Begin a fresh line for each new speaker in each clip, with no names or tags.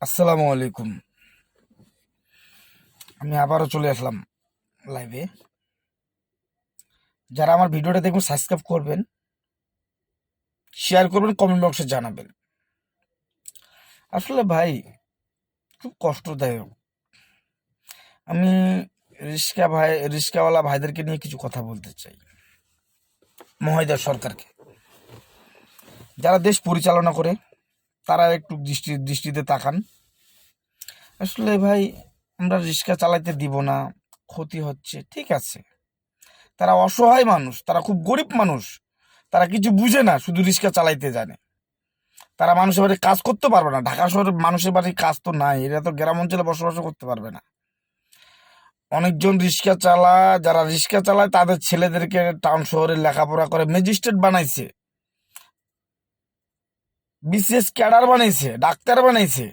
আসসালামু আলাইকুম। আমি আবারও চলে আসলাম লাইভে। যারা আমার ভিডিওটা দেখবেন সাবস্ক্রাইব করবেন, শেয়ার করবেন, কমেন্ট বক্সে জানাবেন। আসলে ভাই খুব কষ্টদায়ক। আমি রিক্সাওয়ালা ভাইদেরকে নিয়ে কিছু কথা বলতে চাই। মহোদয় সরকারকে, যারা দেশ পরিচালনা করে, তারা একটু দৃষ্টিতে তাকান। আসলে ভাই, আমরা রিক্সা চালাইতে দিব না, ক্ষতি হচ্ছে, ঠিক আছে। তারা অসহায় মানুষ, তারা খুব গরিব মানুষ, তারা কিছু বুঝে না, শুধু রিক্সা চালাইতে জানে। তারা মানুষের বাড়ি কাজ করতে পারবে না। ঢাকা শহরের মানুষের বাড়ি কাজ তো নাই, এরা তো গ্রাম অঞ্চলে বসবাস করতে পারবে না। অনেকজন যারা রিক্সা চালায় তাদের ছেলেদেরকে টাউন শহরে লেখাপড়া করে ম্যাজিস্ট্রেট বানাইছে, বিসিএস ক্যাডার বানাইছে, ডাক্তার বানাইছে।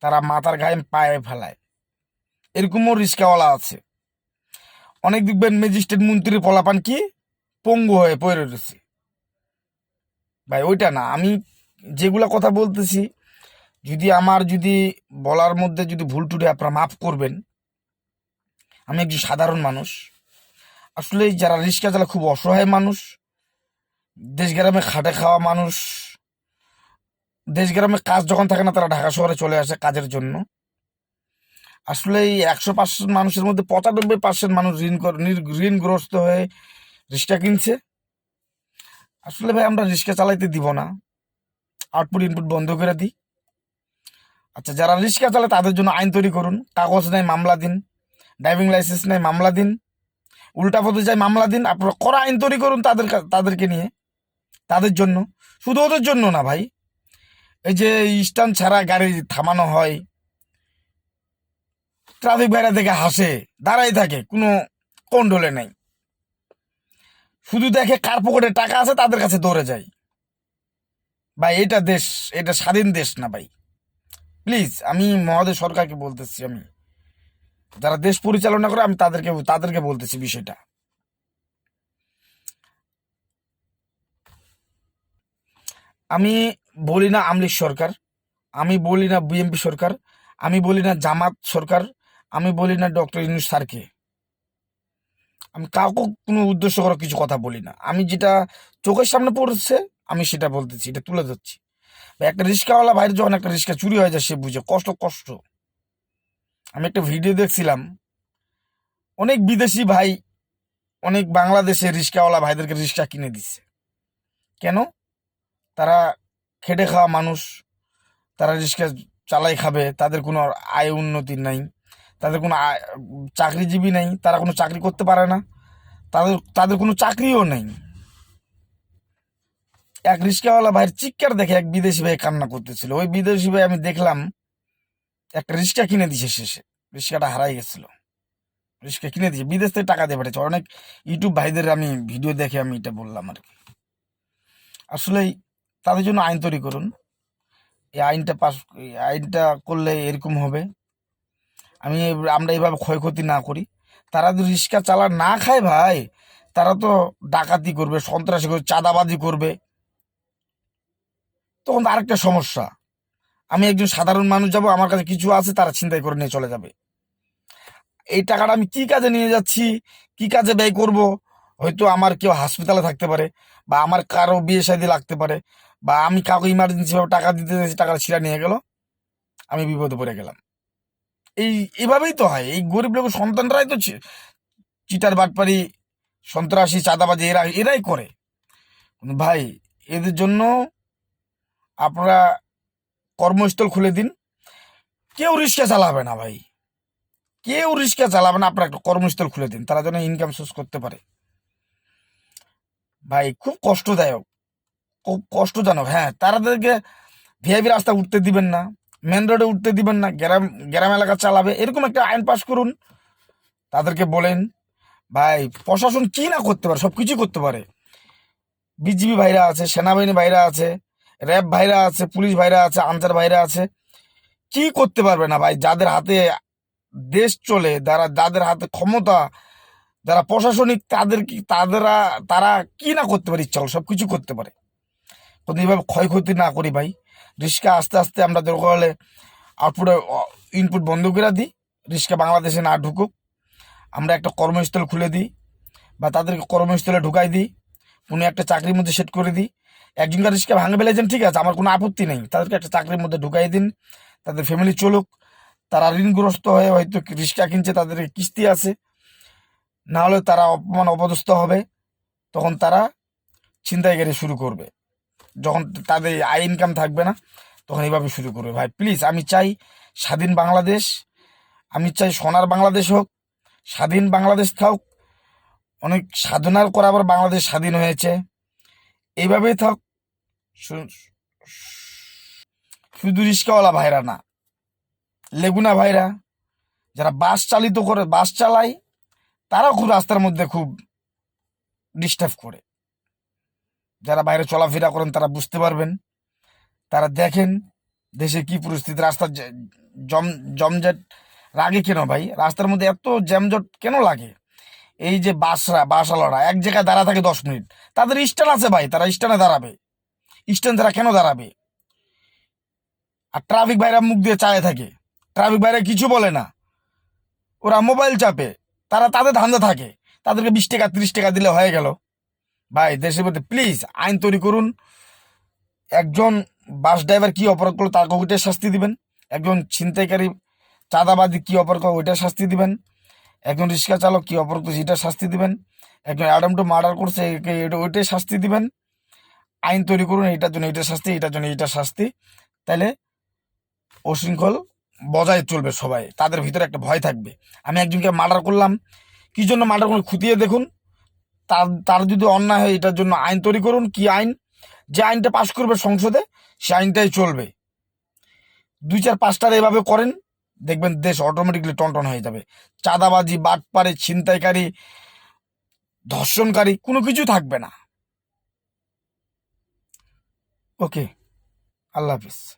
তারা মাথার গায়ে পায়ে ফেলায়, এরকমও রিক্সাওয়ালা আছে। অনেক দেখবেন ম্যাজিস্ট্রেট মন্ত্রীর পোলাপান কি পঙ্গু হয়ে পড়ে রয়েছে। ভাই ওইটা না, আমি যেগুলা কথা বলতেছি, যদি বলার মধ্যে যদি ভুল টুটে আপনারা মাফ করবেন। আমি একজন সাধারণ মানুষ। আসলে যারা রিক্সা চালায় খুব অসহায় মানুষ, দেশ গ্রামে খাটে খাওয়া মানুষ। দেশ গ্রামে কাজ যখন থাকে না, তারা ঢাকা শহরে চলে আসে কাজের জন্য। আসলে এই 100% মানুষের মধ্যে 95% মানুষ ঋণগ্রস্ত হয়ে রিক্সা কিনছে। আসলে ভাই, আমরা রিক্সা চালাইতে দিব না, আউটপুট ইনপুট বন্ধ করে দিই। আচ্ছা, যারা রিক্সা চালায় তাদের জন্য আইন তৈরি করুন। কাগজ নেই মামলা দিন, ড্রাইভিং লাইসেন্স নেই মামলা দিন, উল্টা পথে যায় মামলা দিন। আপনারা কড়া আইন তৈরি করুন তাদেরকে নিয়ে, তাদের জন্য। শুধু ওদের জন্য না ভাই, এই যে স্ট্যান্ড ছাড়া গাড়ি থামানো হয়, ট্রাফিক ভাইরা দেখে হাসে, দাঁড়াই থাকে, কোনো কন্ট্রোলে নেই। শুধু দেখে কার পকেটে টাকা আছে তাদের কাছে দৌড়ে যায়। ভাই এটা দেশ, এটা স্বাধীন দেশ না ভাই। প্লিজ, আমি মহোদয় সরকারকে বলতেছি, আমি যারা দেশ পরিচালনা করে আমি তাদেরকে বলতেছি বিষয়টা। আমি বলি না আমলিক সরকার, আমি বলি না বিএনপি সরকার, আমি বলি না জামাত সরকার, আমি বলি না ডক্টর ইউনূস স্যারকে। আমি কাউকে কোনো উদ্দেশ্য করে কিছু কথা বলি না। আমি যেটা চোখের সামনে পড়ছে আমি সেটা বলতেছি, এটা তুলে ধরছি। বা একটা রিক্সাওয়ালা ভাইয়ের যখন একটা রিক্সা চুরি হয়ে যায়, সে বুঝে কষ্ট। আমি একটা ভিডিও দেখছিলাম, অনেক বিদেশি ভাই অনেক বাংলাদেশে রিক্সাওয়ালা ভাইদেরকে রিক্সা কিনে দিচ্ছে। কেন? তারা খেটে খাওয়া মানুষ, তারা রিক্সা চালাই খাবে, তাদের কোনো আয় উন্নতি নাই, তাদের কোনো চাকরিজীবী নেই, তারা কোনো চাকরি করতে পারে না, তাদের তাদের কোনো চাকরিও নেই। এক রিক্সাওয়ালা ভাইয়ের চিৎকার দেখে এক বিদেশি ভাই কান্না করতেছিল। ওই বিদেশি ভাই আমি দেখলাম একটা রিক্সা কিনে দিছে, শেষে রিক্সাটা হারাই গেছিল, রিক্সা কিনে দিয়েছে, বিদেশ থেকে টাকা দিয়ে পাঠিয়েছে। অনেক ইউটিউব ভাইদের আমি ভিডিও দেখে আমি এটা বললাম আর কি। আসলেই তাদের জন্য আইন তৈরি করুন। এই আইনটা করলে এরকম হবে। আমরা এইভাবে ক্ষয়ক্ষতি না করি। তারা যদি রিক্সা চালা না খায় ভাই, তারা তো ডাকাতি করবে, সন্ত্রাসী করবে, চাঁদাবাজি করবে, তখন তো আরেকটা সমস্যা। আমি একজন সাধারণ মানুষ যাব, আমার কাছে কিছু আছে, তারা ছিনতাই করে নিয়ে চলে যাবে। এই টাকাটা আমি কি কাজে নিয়ে যাচ্ছি, কি কাজে ব্যয় করব? হয়তো আমার কেউ হাসপাতালে থাকতে পারে, বা আমার কারো বিয়ে শাদী লাগতে পারে, বা আমি কাউকে ইমার্জেন্সি ভাবে টাকা দিতে চাইছি, টাকাটা ছিঁড়া নিয়ে গেল, আমি বিপদে পড়ে গেলাম। এইভাবেই তো হয়। এই গরিব লোকের সন্তানরাই তো চিটার বাটপারি, সন্ত্রাসী, চাঁদাবাজি এরাই করে। ভাই, এদের জন্য আপনারা কর্মস্থল খুলে দিন। কেউ রিক্সা চালাবে না ভাই, কেউ রিক্সা চালাবে না। আপনারা একটা কর্মস্থল খুলে দিন, তারা যেন ইনকাম সোর্স করতে পারে। ভাই খুব কষ্টদায়ক, খুব কষ্টজনক। হ্যাঁ, তাদেরকে ভিআইপি রাস্তা উঠতে দিবেন না, মেন রোডে উঠতে দিবেন না, গ্রাম গ্রাম এলাকা চালাবে, এরকম একটা আইন পাস করুন। তাদেরকে বলেন, ভাই প্রশাসন কি না করতে পারে, সব কিছুই করতে পারে। বিজিবি ভাইরা আছে, সেনাবাহিনী ভাইরা আছে, র্যাব ভাইরা আছে, পুলিশ ভাইরা আছে, আনসার ভাইরা আছে, কি করতে পারবে না ভাই? যাদের হাতে দেশ চলে, যাদের হাতে ক্ষমতা, যারা প্রশাসনিক, তারা কি না করতে পারে? ইচ্ছা হলো সব কিছু করতে পারে। কিন্তু এইভাবে ক্ষয়ক্ষতি না করি ভাই। রিক্সা আস্তে আস্তে আমরা দরকার হলে আউটপুটে ইনপুট বন্ধ করে দিই, রিস্কা বাংলাদেশে না ঢুকুক। আমরা একটা কর্মস্থল খুলে দিই বা তাদেরকে কর্মস্থলে ঢুকাই দিই, কোনো একটা চাকরির মধ্যে সেট করে দিই। একজনকার রিস্কা ভাঙে ফেলেছেন, ঠিক আছে, আমার কোনো আপত্তি নেই, তাদেরকে একটা চাকরির মধ্যে ঢুকাই দিন, তাদের ফ্যামিলি চলুক। তারা ঋণগ্রস্ত হয়ে হয়তো রিস্কা কিনছে, তাদের কিস্তি আছে, না হলে তারা অপমান অপদস্থ হবে, তখন তারা ছিনতাইকারী শুরু করবে। যখন তাদের আয় ইনকাম থাকবে না, তখন এইভাবে শুরু করবে। ভাই প্লিজ, আমি চাই স্বাধীন বাংলাদেশ, আমি চাই সোনার বাংলাদেশ হোক, স্বাধীন বাংলাদেশ থাক। অনেক সাধনার করা আবার বাংলাদেশ স্বাধীন হয়েছে, এইভাবেই থাক। শু- শুধু রিস্কাওয়ালা ভাইরা না, লেগুনা ভাইরা যারা বাস চালিত করে, বাস চালায়, তারাও খুব রাস্তার মধ্যে খুব ডিস্টার্ব করে। যারা বাইরে চলাফেরা করেন তারা বুঝতে পারবেন, তারা দেখেন দেশে কি পরিস্থিতি, রাস্তার জম জমজট লাগে কেন ভাই? রাস্তার মধ্যে এত জ্যামজট কেন লাগে? এই যে বাসওয়ালারা এক জায়গায় দাঁড়া থাকে 10 মিনিট, তাদের স্ট্যান্ড আছে ভাই, তারা স্ট্যান্ডে দাঁড়াবে। স্ট্যান্ড তারা কেন দাঁড়াবে? আর ট্রাফিক ভাইরা মুখ দিয়ে চায়ে থাকে, ট্রাফিক ভাইরা কিছু বলে না, ওরা মোবাইল চাপে, তারা তাদের ধান্দা থাকে, তাদেরকে 20 টাকা 30 টাকা দিলে হয়ে গেল। ভাই দেশের মধ্যে প্লিজ আইন তৈরি করুন। একজন বাস ড্রাইভার কি অপরাধ করলো তাকে ওইটার শাস্তি দিবেন, একজন ছিনতাইকারী চাঁদাবাদী কি অপরাধ করলো ওইটার শাস্তি দিবেন, একজন রিক্সা চালক কি অপরাধ করছে এটার শাস্তি দিবেন, একজন অ্যাডাম টু মার্ডার করছে ওইটাই শাস্তি দিবেন। আইন তৈরি করুন, এটার জন্য এটার শাস্তি, এটার জন্য এটার শাস্তি। তাহলে অশৃঙ্খল বজায় চলবে, সবাই তাদের ভিতরে একটা ভয় থাকবে। আমি একজনকে মার্ডার করলাম, কি জন্য মার্ডার করলাম খুঁটিয়ে দেখুন, তার তার যদি অন্যায় হয় এটার জন্য আইন তৈরি করুন। কি আইন? যে আইনটা পাশ করবে সংসদে সে আইনটাই চলবে। 2 4 5টার এভাবে করেন, দেখবেন দেশ অটোমেটিকলি টনটন হয়ে যাবে। চাঁদাবাজি, বাটপারে, ছিনতাইকারী, ধর্ষণকারী কোনো কিছু থাকবে না। ওকে, আল্লাহ হাফিজ।